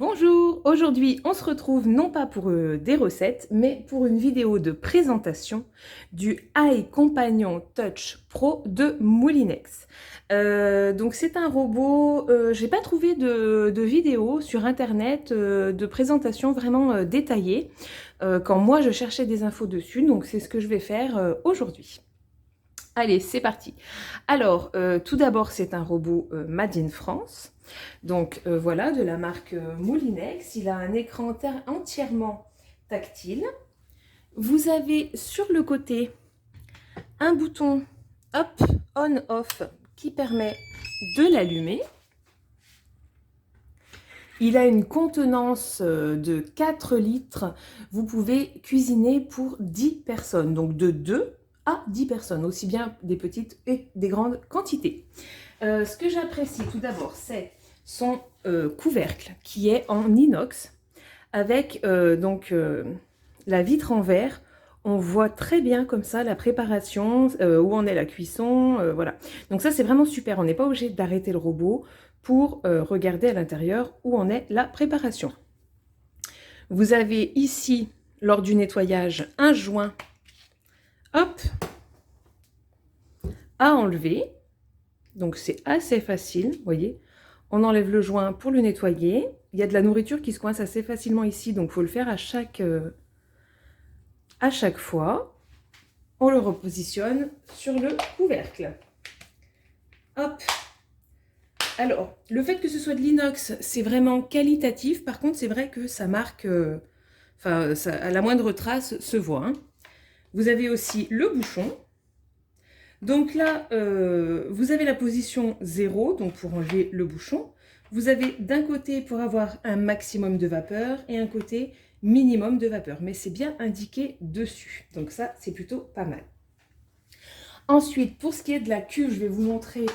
Bonjour, aujourd'hui on se retrouve non pas pour des recettes, mais pour une vidéo de présentation du AI Companion Touch Pro de Moulinex. Donc c'est un robot, j'ai pas trouvé de vidéo sur internet de présentation vraiment détaillée quand moi je cherchais des infos dessus, donc c'est ce que je vais faire aujourd'hui. Allez, c'est parti. Alors, tout d'abord, c'est un robot Made in France. Donc voilà, de la marque Moulinex. Il a un écran entièrement tactile. Vous avez sur le côté un bouton hop, on-off qui permet de l'allumer. Il a une contenance de 4 litres. Vous pouvez cuisiner pour 10 personnes, donc de 2 à 10 personnes, aussi bien des petites et des grandes quantités. Ce que j'apprécie tout d'abord, c'est son couvercle qui est en inox avec la vitre en verre. On voit très bien comme ça la préparation, où en est la cuisson, voilà. Donc ça c'est vraiment super, on n'est pas obligé d'arrêter le robot pour regarder à l'intérieur où en est la préparation. Vous avez ici, lors du nettoyage, un joint, hop, à enlever. Donc c'est assez facile, vous voyez. On enlève le joint pour le nettoyer. Il y a de la nourriture qui se coince assez facilement ici, donc il faut le faire à chaque fois. On le repositionne sur le couvercle. Hop. Alors, le fait que ce soit de l'inox, c'est vraiment qualitatif. Par contre, c'est vrai que ça marque, à la moindre trace, se voit. Hein. Vous avez aussi le bouchon. Donc là, vous avez la position 0, donc pour enlever le bouchon. Vous avez d'un côté pour avoir un maximum de vapeur et un côté minimum de vapeur. Mais c'est bien indiqué dessus. Donc ça, c'est plutôt pas mal. Ensuite, pour ce qui est de la cuve, je vais vous montrer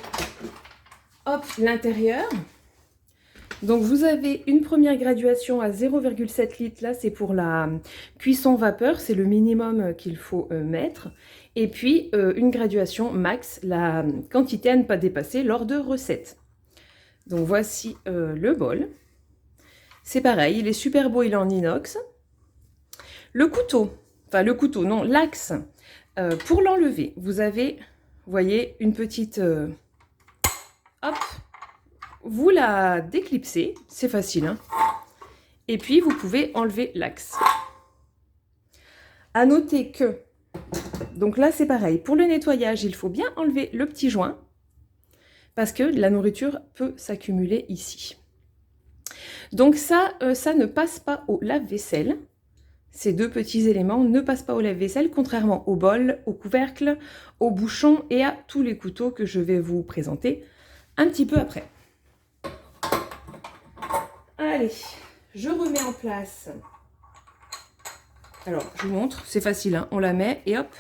l'intérieur. Donc vous avez une première graduation à 0,7 litres, là c'est pour la cuisson vapeur, c'est le minimum qu'il faut mettre. Et puis une graduation max, la quantité à ne pas dépasser lors de recettes. Donc voici le bol. C'est pareil, il est super beau, il est en inox. Le couteau, non, l'axe, pour l'enlever, vous avez, vous voyez, une petite... hop, vous la déclipsez, c'est facile, hein. Et puis vous pouvez enlever l'axe. À noter que, donc là c'est pareil, pour le nettoyage, il faut bien enlever le petit joint, parce que la nourriture peut s'accumuler ici. Donc ça ne passe pas au lave-vaisselle. Ces deux petits éléments ne passent pas au lave-vaisselle, contrairement au bol, au couvercle, au bouchon et à tous les couteaux que je vais vous présenter un petit peu après. Allez, je remets en place. Alors, je vous montre, c'est facile, hein, on la met et hop.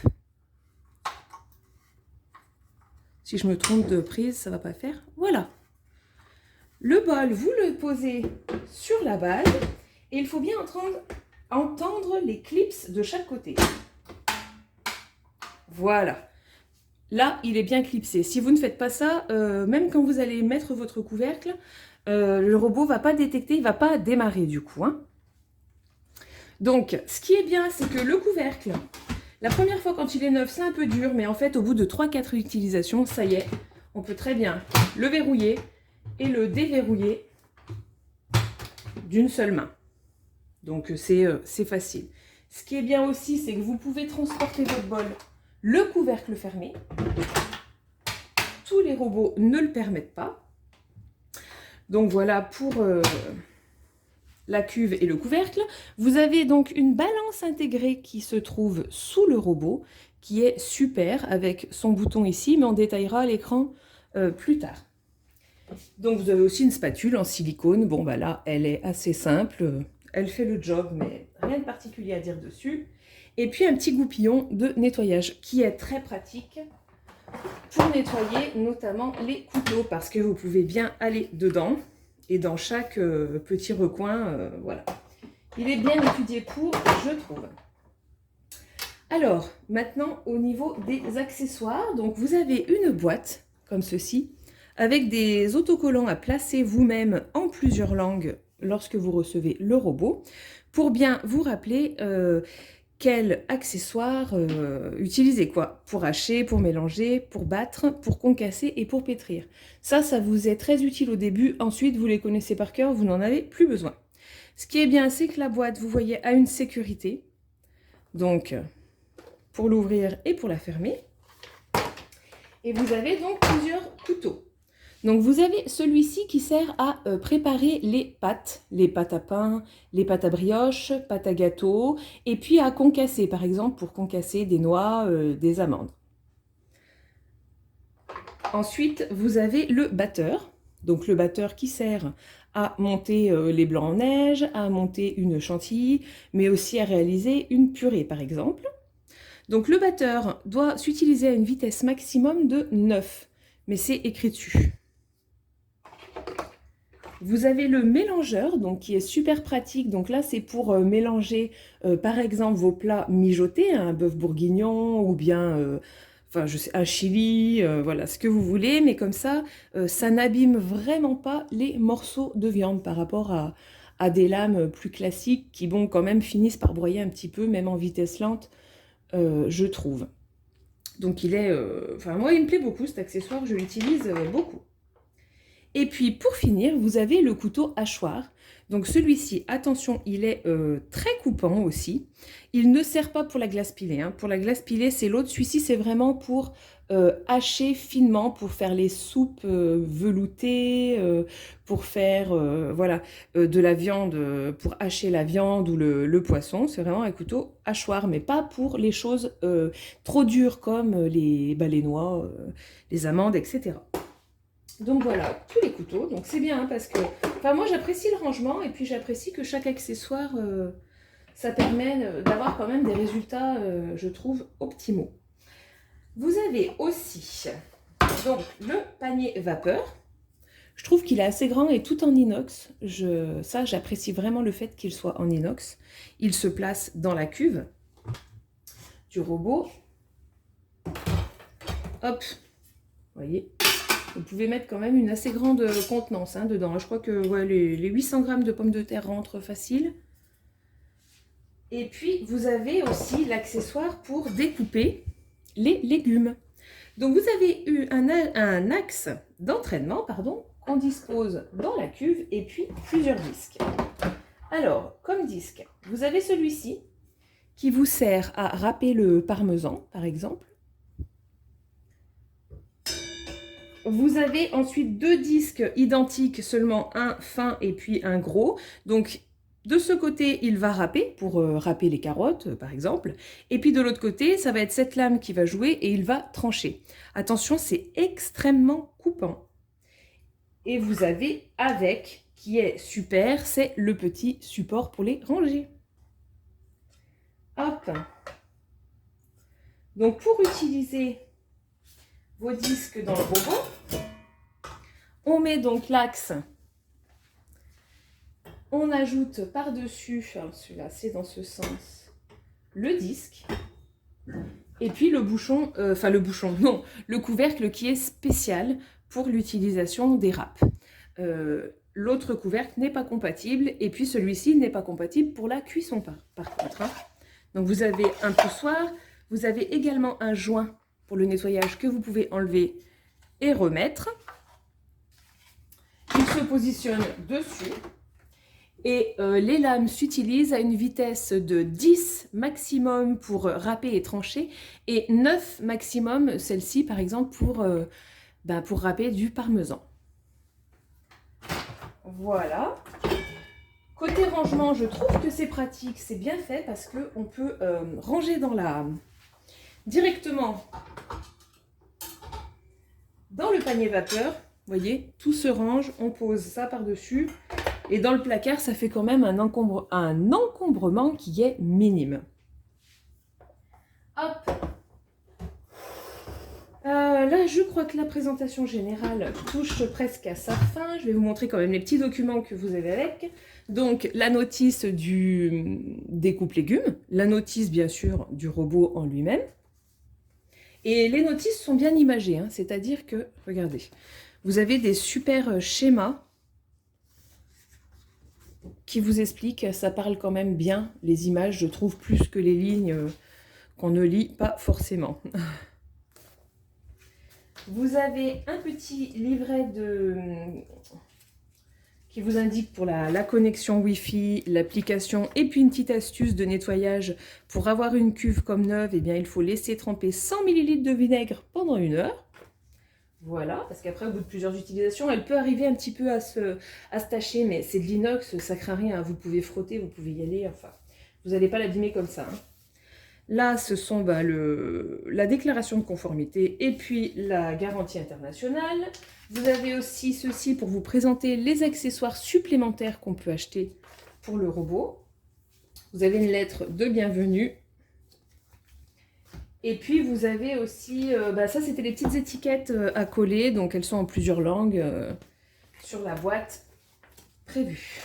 Si je me trompe de prise, ça ne va pas faire. Voilà. Le bol, vous le posez sur la base et il faut bien entendre les clips de chaque côté. Voilà. Là, il est bien clipsé. Si vous ne faites pas ça, même quand vous allez mettre votre couvercle, le robot ne va pas détecter, il ne va pas démarrer du coup. Hein. Donc, ce qui est bien, c'est que le couvercle, la première fois quand il est neuf, c'est un peu dur, mais en fait, au bout de 3-4 utilisations, ça y est, on peut très bien le verrouiller et le déverrouiller d'une seule main. Donc, c'est facile. Ce qui est bien aussi, c'est que vous pouvez transporter votre bol, le couvercle fermé. Tous les robots ne le permettent pas. Donc voilà pour la cuve et le couvercle. Vous avez donc une balance intégrée qui se trouve sous le robot, qui est super avec son bouton ici, mais on détaillera à l'écran plus tard. Donc vous avez aussi une spatule en silicone. Bon bah là, elle est assez simple, elle fait le job, mais rien de particulier à dire dessus. Et puis un petit goupillon de nettoyage qui est très pratique pour nettoyer notamment les couteaux, parce que vous pouvez bien aller dedans et dans chaque petit recoin, voilà. Il est bien étudié pour, je trouve. Alors, maintenant, au niveau des accessoires, donc vous avez une boîte, comme ceci, avec des autocollants à placer vous-même en plusieurs langues lorsque vous recevez le robot, pour bien vous rappeler quel accessoire utiliser, quoi, pour hacher, pour mélanger, pour battre, pour concasser et pour pétrir. Ça vous est très utile au début, ensuite vous les connaissez par cœur, vous n'en avez plus besoin. Ce qui est bien, c'est que la boîte, vous voyez, a une sécurité, donc pour l'ouvrir et pour la fermer. Et vous avez donc plusieurs couteaux. Donc vous avez celui-ci qui sert à préparer les pâtes à pain, les pâtes à brioche, pâtes à gâteau, et puis à concasser, par exemple pour concasser des noix, des amandes. Ensuite, vous avez le batteur. Donc le batteur qui sert à monter les blancs en neige, à monter une chantilly, mais aussi à réaliser une purée, par exemple. Donc le batteur doit s'utiliser à une vitesse maximum de 9, mais c'est écrit dessus. Vous avez le mélangeur, donc qui est super pratique. Donc là, c'est pour mélanger, par exemple, vos plats mijotés, un bœuf bourguignon ou bien, enfin, je sais, un chili, voilà, ce que vous voulez. Mais comme ça n'abîme vraiment pas les morceaux de viande par rapport à des lames plus classiques qui, bon, quand même, finissent par broyer un petit peu, même en vitesse lente, je trouve. Donc il est, enfin, moi, il me plaît beaucoup cet accessoire, je l'utilise beaucoup. Et puis pour finir, vous avez le couteau hachoir. Donc celui-ci, attention, il est très coupant aussi. Il ne sert pas pour la glace pilée, hein. Pour la glace pilée, c'est l'autre. Celui-ci, c'est vraiment pour hacher finement, pour faire les soupes veloutées, pour faire voilà, de la viande, pour hacher la viande ou le poisson. C'est vraiment un couteau hachoir, mais pas pour les choses trop dures comme les noix, les amandes, etc. Donc voilà, tous les couteaux. Donc c'est bien hein, parce que, enfin moi j'apprécie le rangement et puis j'apprécie que chaque accessoire, ça permet d'avoir quand même des résultats, je trouve, optimaux. Vous avez aussi donc le panier vapeur. Je trouve qu'il est assez grand et tout en inox. Ça, j'apprécie vraiment le fait qu'il soit en inox. Il se place dans la cuve du robot. Hop, vous voyez. Vous pouvez mettre quand même une assez grande contenance hein, dedans. Je crois que ouais, les 800 grammes de pommes de terre rentrent facile. Et puis, vous avez aussi l'accessoire pour découper les légumes. Donc, vous avez eu un axe d'entraînement, pardon, qu'on dispose dans la cuve et puis plusieurs disques. Alors, comme disque, vous avez celui-ci qui vous sert à râper le parmesan, par exemple. Vous avez ensuite deux disques identiques, seulement un fin et puis un gros. Donc, de ce côté, il va râper pour râper les carottes, par exemple. Et puis de l'autre côté, ça va être cette lame qui va jouer et il va trancher. Attention, c'est extrêmement coupant. Et vous avez avec, qui est super, c'est le petit support pour les ranger. Hop. Donc, pour utiliser vos disques dans le robot, on met donc l'axe, on ajoute par-dessus, celui-là c'est dans ce sens, le disque, et puis le bouchon, le couvercle qui est spécial pour l'utilisation des râpes. L'autre couvercle n'est pas compatible, et puis celui-ci n'est pas compatible pour la cuisson par contre. Hein. Donc vous avez un poussoir, vous avez également un joint pour le nettoyage que vous pouvez enlever et remettre. Il se positionne dessus et les lames s'utilisent à une vitesse de 10 maximum pour râper et trancher et 9 maximum, celle-ci par exemple, pour râper du parmesan. Voilà. Côté rangement, je trouve que c'est pratique, c'est bien fait parce qu'on peut ranger directement dans le panier vapeur. Vous voyez, tout se range, on pose ça par-dessus. Et dans le placard, ça fait quand même un encombrement qui est minime. Hop. Là, je crois que la présentation générale touche presque à sa fin. Je vais vous montrer quand même les petits documents que vous avez avec. Donc, la notice du découpe légumes, la notice, bien sûr, du robot en lui-même. Et les notices sont bien imagées, hein, c'est-à-dire que, regardez, Vous avez des super schémas qui vous expliquent, ça parle quand même bien, les images, je trouve, plus que les lignes qu'on ne lit pas forcément. Vous avez un petit livret qui vous indique pour la connexion Wi-Fi, l'application, et puis une petite astuce de nettoyage. Pour avoir une cuve comme neuve, eh bien, il faut laisser tremper 100 ml de vinaigre pendant 1 heure. Voilà, parce qu'après, au bout de plusieurs utilisations, elle peut arriver un petit peu à se tacher, mais c'est de l'inox, ça craint rien, vous pouvez frotter, vous pouvez y aller, enfin, vous n'allez pas l'abîmer comme ça. Hein. Là, ce sont la déclaration de conformité et puis la garantie internationale. Vous avez aussi ceci pour vous présenter les accessoires supplémentaires qu'on peut acheter pour le robot. Vous avez une lettre de bienvenue. Et puis, vous avez aussi, ça, c'était les petites étiquettes à coller. Donc, elles sont en plusieurs langues sur la boîte prévue.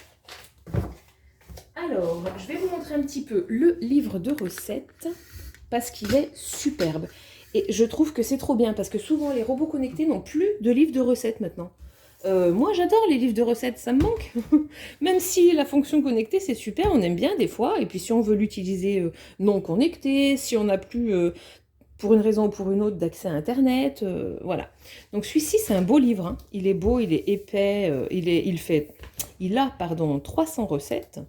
Alors, je vais vous montrer un petit peu le livre de recettes parce qu'il est superbe. Et je trouve que c'est trop bien parce que souvent, les robots connectés n'ont plus de livre de recettes maintenant. Moi, j'adore les livres de recettes, ça me manque. Même si la fonction connectée, c'est super, on aime bien des fois. Et puis, si on veut l'utiliser non connecté, si on n'a plus, pour une raison ou pour une autre, d'accès à Internet, voilà. Donc, celui-ci, c'est un beau livre. Hein. Il est beau, il est épais, il a 300 recettes.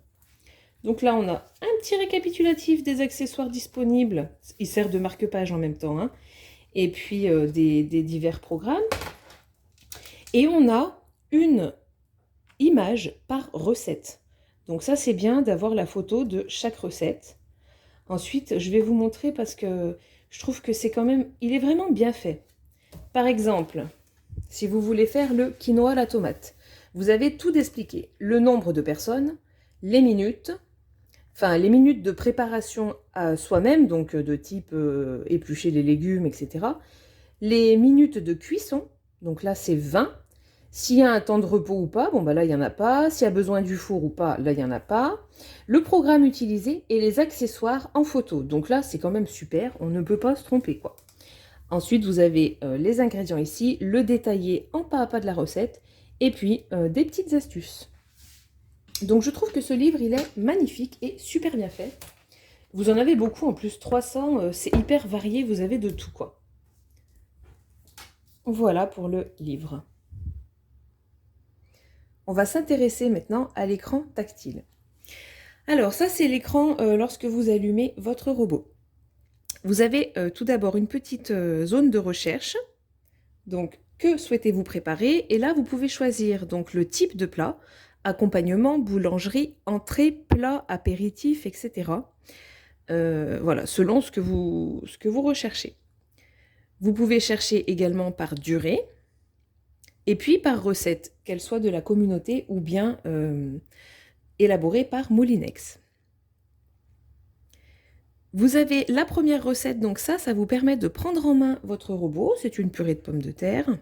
Donc là, on a un petit récapitulatif des accessoires disponibles. Il sert de marque-page en même temps. Hein. Et puis, des divers programmes. Et on a une image par recette. Donc ça, c'est bien d'avoir la photo de chaque recette. Ensuite, je vais vous montrer parce que je trouve que c'est quand même... Il est vraiment bien fait. Par exemple, si vous voulez faire le quinoa à la tomate, vous avez tout expliqué. Le nombre de personnes, les minutes, les minutes de préparation à soi-même, donc de type éplucher les légumes, etc. Les minutes de cuisson, donc là, c'est 20. S'il y a un temps de repos ou pas, là, il n'y en a pas. S'il y a besoin du four ou pas, là, il n'y en a pas. Le programme utilisé et les accessoires en photo. Donc là, c'est quand même super, on ne peut pas se tromper, quoi. Ensuite, vous avez les ingrédients ici, le détaillé en pas à pas de la recette, et puis des petites astuces. Donc, je trouve que ce livre, il est magnifique et super bien fait. Vous en avez beaucoup, en plus, 300, c'est hyper varié, vous avez de tout, quoi. Voilà pour le livre. On va s'intéresser maintenant à l'écran tactile. Alors ça, c'est l'écran lorsque vous allumez votre robot. Vous avez tout d'abord une petite zone de recherche. Donc, que souhaitez-vous préparer? Et là, vous pouvez choisir donc le type de plat, accompagnement, boulangerie, entrée, plat, apéritif, etc. Voilà, selon ce que vous recherchez. Vous pouvez chercher également par durée. Et puis par recette, qu'elle soit de la communauté ou bien élaborée par Moulinex. Vous avez la première recette, donc ça vous permet de prendre en main votre robot. C'est une purée de pommes de terre.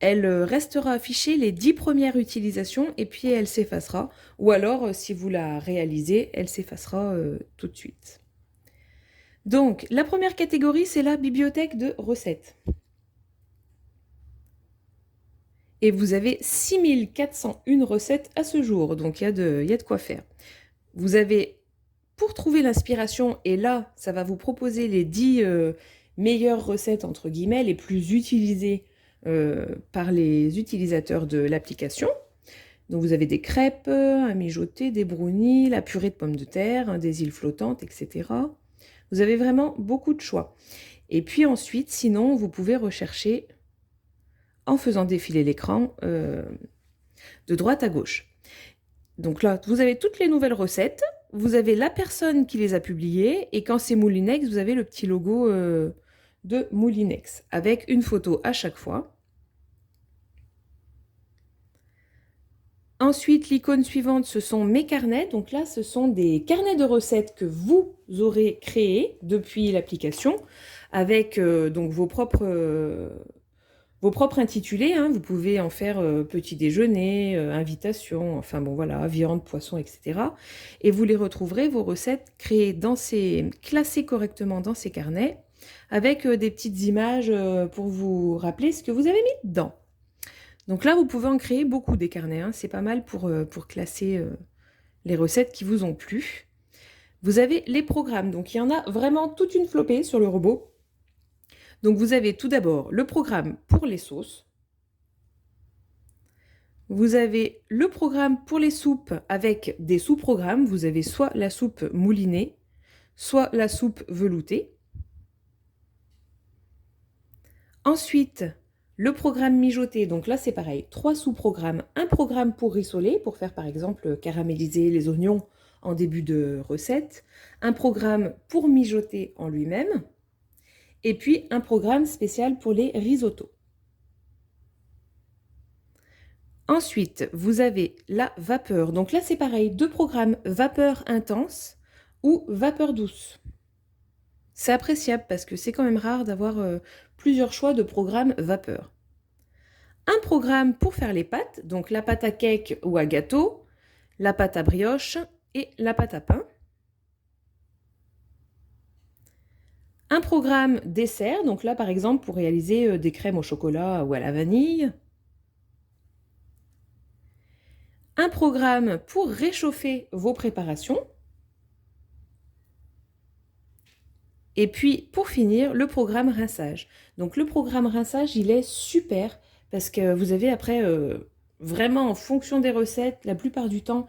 Elle restera affichée les 10 premières utilisations et puis elle s'effacera. Ou alors, si vous la réalisez, elle s'effacera tout de suite. Donc, la première catégorie, c'est la bibliothèque de recettes. Et vous avez 6401 recettes à ce jour, donc il y a de quoi faire. Vous avez, pour trouver l'inspiration, et là, ça va vous proposer les 10 meilleures recettes, entre guillemets, les plus utilisées par les utilisateurs de l'application. Donc vous avez des crêpes, un mijoté, des brownies, la purée de pommes de terre, des îles flottantes, etc. Vous avez vraiment beaucoup de choix. Et puis ensuite, sinon, vous pouvez rechercher en faisant défiler l'écran de droite à gauche. Donc là, vous avez toutes les nouvelles recettes, vous avez la personne qui les a publiées, et quand c'est Moulinex, vous avez le petit logo de Moulinex, avec une photo à chaque fois. Ensuite, l'icône suivante, ce sont mes carnets. Donc là, ce sont des carnets de recettes que vous aurez créés depuis l'application, avec donc vos propres intitulés, hein. Vous pouvez en faire petit déjeuner, invitation, enfin bon voilà, viande, poisson, etc. Et vous les retrouverez, vos recettes créées classées correctement dans ces carnets, avec des petites images pour vous rappeler ce que vous avez mis dedans. Donc là, vous pouvez en créer beaucoup des carnets, hein. C'est pas mal pour classer les recettes qui vous ont plu. Vous avez les programmes, donc il y en a vraiment toute une flopée sur le robot. Donc vous avez tout d'abord le programme pour les sauces. Vous avez le programme pour les soupes avec des sous-programmes. Vous avez soit la soupe moulinée, soit la soupe veloutée. Ensuite, le programme mijoté, donc là c'est pareil, 3 sous-programmes. Un programme pour rissoler, pour faire par exemple caraméliser les oignons en début de recette. Un programme pour mijoter en lui-même. Et puis un programme spécial pour les risottos. Ensuite, vous avez la vapeur. Donc là c'est pareil, 2 programmes, vapeur intense ou vapeur douce. C'est appréciable parce que c'est quand même rare d'avoir plusieurs choix de programmes vapeur. Un programme pour faire les pâtes, donc la pâte à cake ou à gâteau, la pâte à brioche et la pâte à pain. Un programme dessert, donc là par exemple pour réaliser des crèmes au chocolat ou à la vanille. Un programme pour réchauffer vos préparations. Et puis, pour finir, le programme rinçage. Donc, le programme rinçage, il est super parce que vous avez après, vraiment en fonction des recettes, la plupart du temps,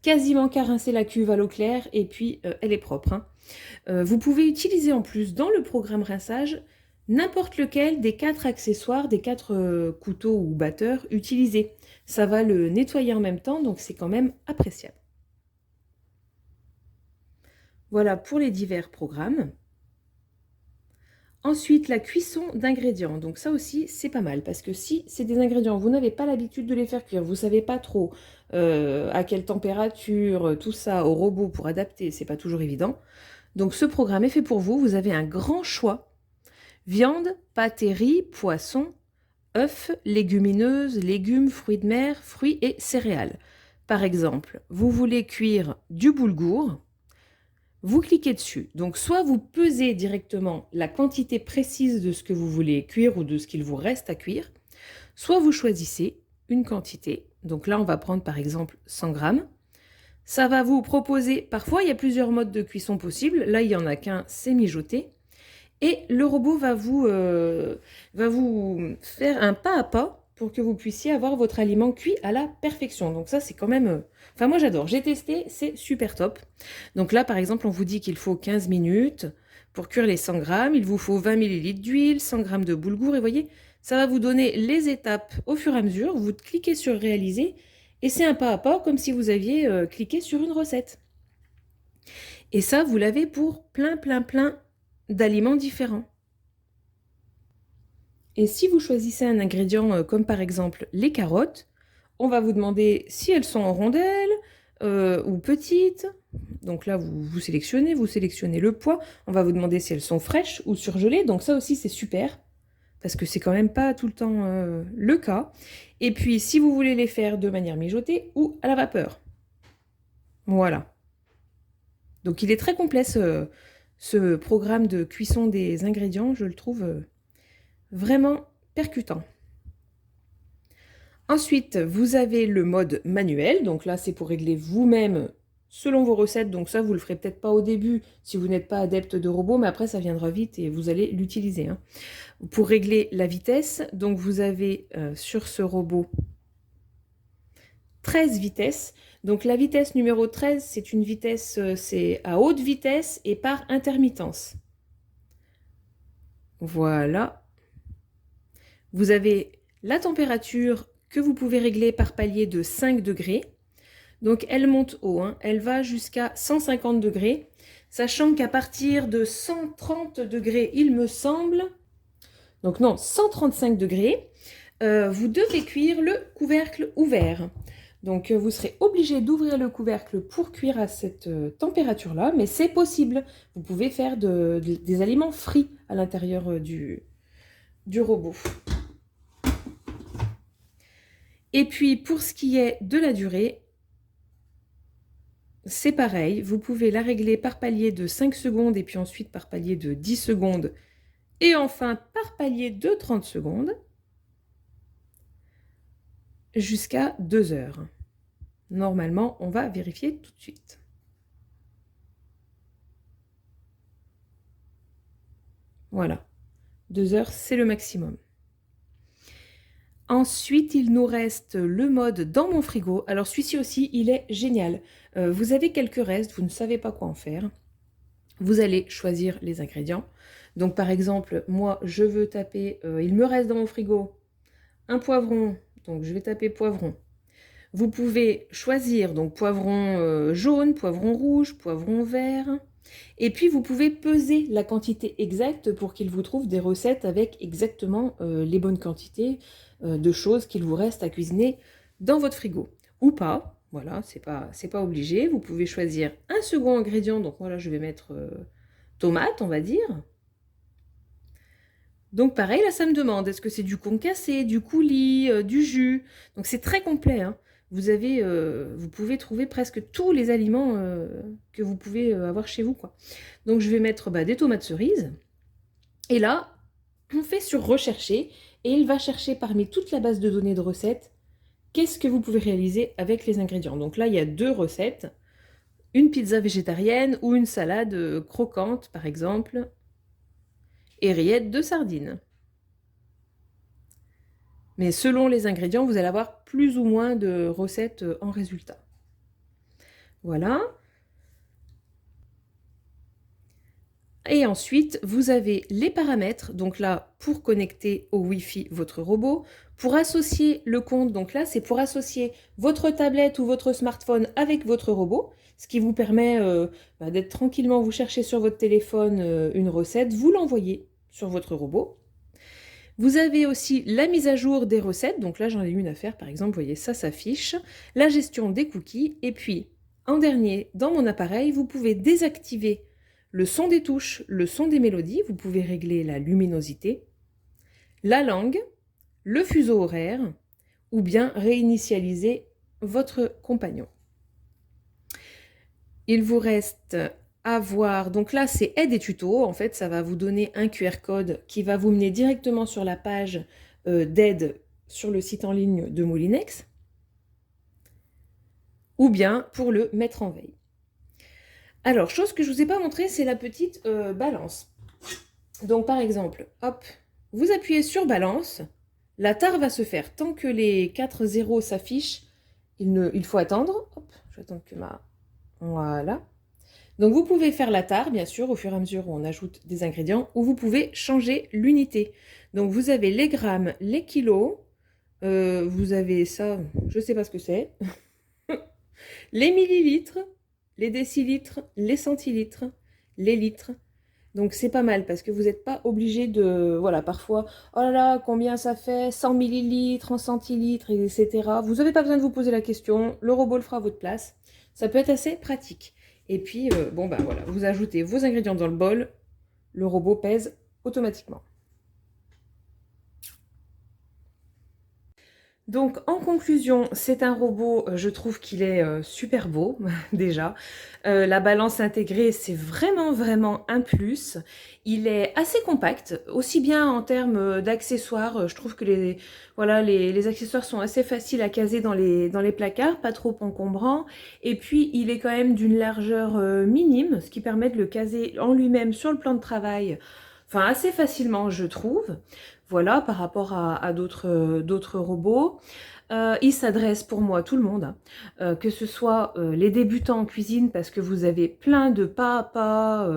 quasiment qu'à rincer la cuve à l'eau claire et puis elle est propre, hein. Vous pouvez utiliser en plus dans le programme rinçage n'importe lequel des 4 accessoires, des 4 couteaux ou batteurs utilisés. Ça va le nettoyer en même temps, donc c'est quand même appréciable. Voilà pour les divers programmes. Ensuite, la cuisson d'ingrédients. Donc ça aussi, c'est pas mal parce que si c'est des ingrédients, vous n'avez pas l'habitude de les faire cuire, vous savez pas trop à quelle température, tout ça au robot pour adapter, c'est pas toujours évident. Donc ce programme est fait pour vous. Vous avez un grand choix. Viande, pâtes et riz, poisson, œufs, légumineuses, légumes, fruits de mer, fruits et céréales. Par exemple, vous voulez cuire du boulgour, vous cliquez dessus. Donc, soit vous pesez directement la quantité précise de ce que vous voulez cuire ou de ce qu'il vous reste à cuire, soit vous choisissez une quantité. Donc là, on va prendre par exemple 100 grammes. Ça va vous proposer, parfois il y a plusieurs modes de cuisson possibles. Là, il n'y en a qu'un, c'est mijoter. Et le robot va vous faire un pas à pas pour que vous puissiez avoir votre aliment cuit à la perfection. Donc ça, c'est quand même... Enfin, moi, j'adore. J'ai testé, c'est super top. Donc là, par exemple, on vous dit qu'il faut 15 minutes pour cuire les 100 grammes. Il vous faut 20 ml d'huile, 100 grammes de boulgour. Et voyez, ça va vous donner les étapes au fur et à mesure. Vous cliquez sur « Réaliser » et c'est un pas à pas comme si vous aviez cliqué sur une recette. Et ça, vous l'avez pour plein d'aliments différents. Et si vous choisissez un ingrédient comme par exemple les carottes, on va vous demander si elles sont en rondelles ou petites. Donc là, vous sélectionnez le poids. On va vous demander si elles sont fraîches ou surgelées. Donc ça aussi, c'est super parce que c'est quand même pas tout le temps le cas. Et puis, si vous voulez les faire de manière mijotée ou à la vapeur. Voilà. Donc il est très complet ce programme de cuisson des ingrédients. Je le trouve... vraiment percutant. Ensuite, vous avez le mode manuel. Donc là, c'est pour régler vous-même selon vos recettes. Donc ça, vous le ferez peut-être pas au début si vous n'êtes pas adepte de robot, mais après, ça viendra vite et vous allez l'utiliser, hein. Pour régler la vitesse, donc vous avez sur ce robot 13 vitesses. Donc la vitesse numéro 13, c'est une vitesse, c'est à haute vitesse et par intermittence. Voilà. Vous avez la température que vous pouvez régler par palier de 5 degrés. Donc elle monte haut, hein. Elle va jusqu'à 150 degrés, sachant qu'à partir de 130 degrés, il me semble, donc non, 135 degrés, vous devez cuire le couvercle ouvert. Donc vous serez obligé d'ouvrir le couvercle pour cuire à cette température-là, mais c'est possible. Vous pouvez faire des aliments frits à l'intérieur du robot. Et puis, pour ce qui est de la durée, c'est pareil. Vous pouvez la régler par palier de 5 secondes et puis ensuite par palier de 10 secondes et enfin par palier de 30 secondes. jusqu'à 2 heures. Normalement, on va vérifier tout de suite. Voilà, 2 heures, c'est le maximum. Ensuite, il nous reste le mode dans mon frigo. Alors celui-ci aussi, il est génial. Vous avez quelques restes, vous ne savez pas quoi en faire. Vous allez choisir les ingrédients. Donc par exemple, moi, je veux taper, il me reste dans mon frigo un poivron, donc je vais taper poivron. Vous pouvez choisir donc poivron jaune, poivron rouge, poivron vert. Et puis vous pouvez peser la quantité exacte pour qu'il vous trouve des recettes avec exactement les bonnes quantités de choses qu'il vous reste à cuisiner dans votre frigo. Ou pas, voilà, c'est pas obligé. Vous pouvez choisir un second ingrédient, donc moi là je vais mettre tomate, on va dire. Donc pareil, là ça me demande, est-ce que c'est du concassé, du coulis, du jus? Donc c'est très complet, hein. Vous pouvez trouver presque tous les aliments que vous pouvez avoir chez vous, quoi. Donc je vais mettre des tomates cerises. Et là, on fait sur rechercher et il va chercher parmi toute la base de données de recettes qu'est-ce que vous pouvez réaliser avec les ingrédients. Donc là, il y a 2 recettes, une pizza végétarienne ou une salade croquante, par exemple, et rillettes de sardines. Mais selon les ingrédients, vous allez avoir plus ou moins de recettes en résultat. Voilà. Et ensuite, vous avez les paramètres. Donc là, pour connecter au Wi-Fi votre robot, pour associer le compte, donc là, c'est pour associer votre tablette ou votre smartphone avec votre robot, ce qui vous permet d'être tranquillement, vous cherchez sur votre téléphone une recette, vous l'envoyez sur votre robot. Vous avez aussi la mise à jour des recettes, donc là j'en ai une à faire par exemple, vous voyez ça s'affiche, la gestion des cookies, et puis en dernier, dans mon appareil, vous pouvez désactiver le son des touches, le son des mélodies, vous pouvez régler la luminosité, la langue, le fuseau horaire, ou bien réinitialiser votre compagnon. Il vous reste à voir, donc là c'est aide et tuto, en fait ça va vous donner un QR code qui va vous mener directement sur la page d'aide sur le site en ligne de Moulinex, ou bien pour le mettre en veille. Alors, chose que je ne vous ai pas montré, c'est la petite balance. Donc par exemple, hop, vous appuyez sur balance, la tare va se faire. Tant que les 4 zéros s'affichent, il faut attendre. Hop, je vais attendre que ma... Voilà. Donc vous pouvez faire la tare, bien sûr, au fur et à mesure où on ajoute des ingrédients, ou vous pouvez changer l'unité. Donc vous avez les grammes, les kilos, vous avez ça, je ne sais pas ce que c'est, les millilitres, les décilitres, les centilitres, les litres. Donc c'est pas mal parce que vous n'êtes pas obligé de... Voilà, parfois, oh là là, combien ça fait 100 millilitres, en centilitres, etc. Vous n'avez pas besoin de vous poser la question, le robot le fera à votre place. Ça peut être assez pratique. Et puis, bon ben voilà, vous ajoutez vos ingrédients dans le bol, le robot pèse automatiquement. Donc en conclusion, c'est un robot, je trouve qu'il est super beau déjà. La balance intégrée, c'est vraiment vraiment un plus. Il est assez compact, aussi bien en termes d'accessoires. Je trouve que les accessoires sont assez faciles à caser dans les placards, pas trop encombrants. Et puis il est quand même d'une largeur minime, ce qui permet de le caser en lui-même sur le plan de travail, enfin assez facilement je trouve. Voilà, par rapport à d'autres robots. Il s'adresse pour moi à tout le monde, hein. Que ce soit les débutants en cuisine, parce que vous avez plein de pas à pas,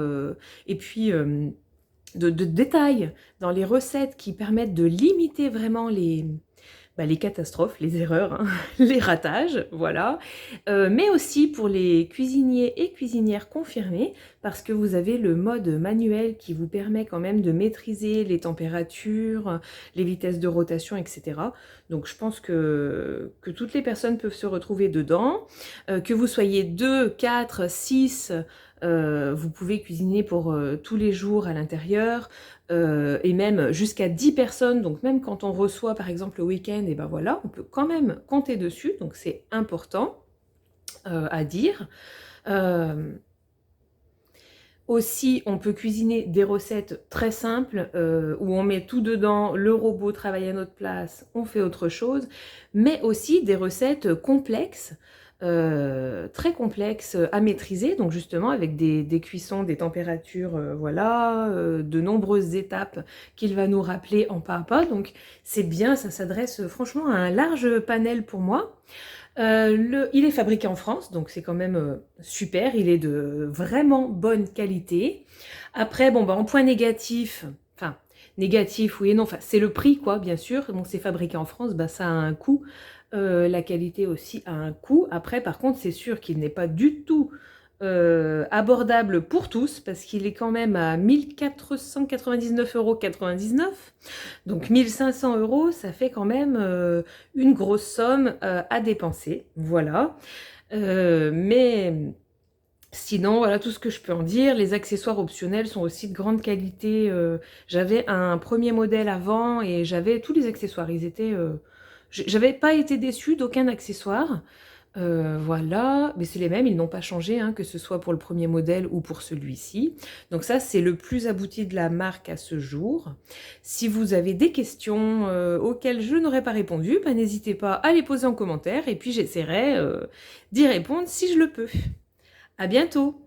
et puis de détails dans les recettes qui permettent de limiter vraiment les catastrophes, les erreurs, hein, les ratages, voilà. Mais aussi pour les cuisiniers et cuisinières confirmés, parce que vous avez le mode manuel qui vous permet quand même de maîtriser les températures, les vitesses de rotation, etc. Donc je pense que toutes les personnes peuvent se retrouver dedans. Que vous soyez 2, 4, 6, vous pouvez cuisiner pour tous les jours à l'intérieur. Et même jusqu'à 10 personnes, donc même quand on reçoit par exemple le week-end, et ben voilà, on peut quand même compter dessus, donc c'est important à dire. Aussi, on peut cuisiner des recettes très simples où on met tout dedans, le robot travaille à notre place, on fait autre chose, mais aussi des recettes complexes, très complexes à maîtriser, donc justement avec des cuissons, des températures, voilà, de nombreuses étapes qu'il va nous rappeler en pas à pas. Donc c'est bien, ça s'adresse franchement à un large panel pour moi. Il est fabriqué en France, donc c'est quand même super. Il est de vraiment bonne qualité. Après, bon, bah, en point négatif, enfin, négatif, oui et non, enfin, c'est le prix, quoi, bien sûr. Bon, c'est fabriqué en France, bah, ça a un coût. La qualité aussi a un coût. Après, par contre, c'est sûr qu'il n'est pas du tout abordable pour tous, parce qu'il est quand même à 1499,99 €. Donc 1500 €, ça fait quand même une grosse somme à dépenser. Voilà. Mais sinon, voilà tout ce que je peux en dire. Les accessoires optionnels sont aussi de grande qualité. J'avais un premier modèle avant et j'avais tous les accessoires. Ils étaient, j'avais pas été déçue d'aucun accessoire. Voilà, mais c'est les mêmes, ils n'ont pas changé, hein, que ce soit pour le premier modèle ou pour celui-ci. Donc ça, c'est le plus abouti de la marque à ce jour. Si vous avez des questions auxquelles je n'aurais pas répondu, bah, n'hésitez pas à les poser en commentaire et puis j'essaierai d'y répondre si je le peux. À bientôt!